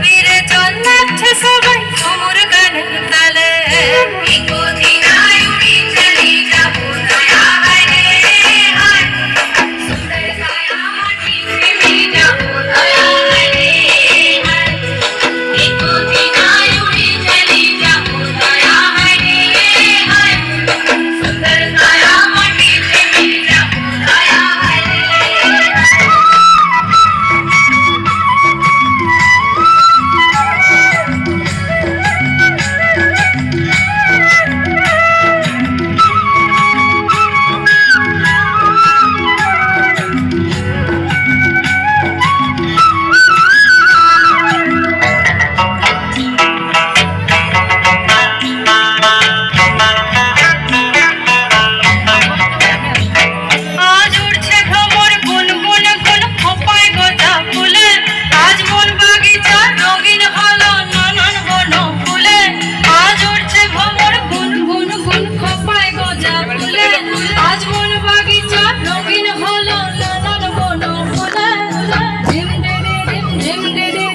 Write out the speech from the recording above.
ফিরে চল নাচছে সবাই ঝুমুর গানের তালে কোথায় উড়ি চলি যাবো দয়া হায় রে হায় সুন্দর ছায়া মাটি প্রেমে যাবো দয়া হায় রে হায় কোথায় উড়ি চলি যাবো দয়া হায় রে হায় সুন্দর ছায়া মাটি প্রেমে যাবো দয়া হায় রে আজ উঠছে ভ্রমর গুনগুন গুন খোপায় গোটা ফুলে আজ মন বাগিচা রঙিন হলো নানান বন ফুলে আজ উঠছে ভ্রমর গুনগুন গুন খোপায় গোটা ফুলে আজ মন বাগিচা রঙিন হলো নানান বন ফুলে ঝিম দে দে ঝিম দে দে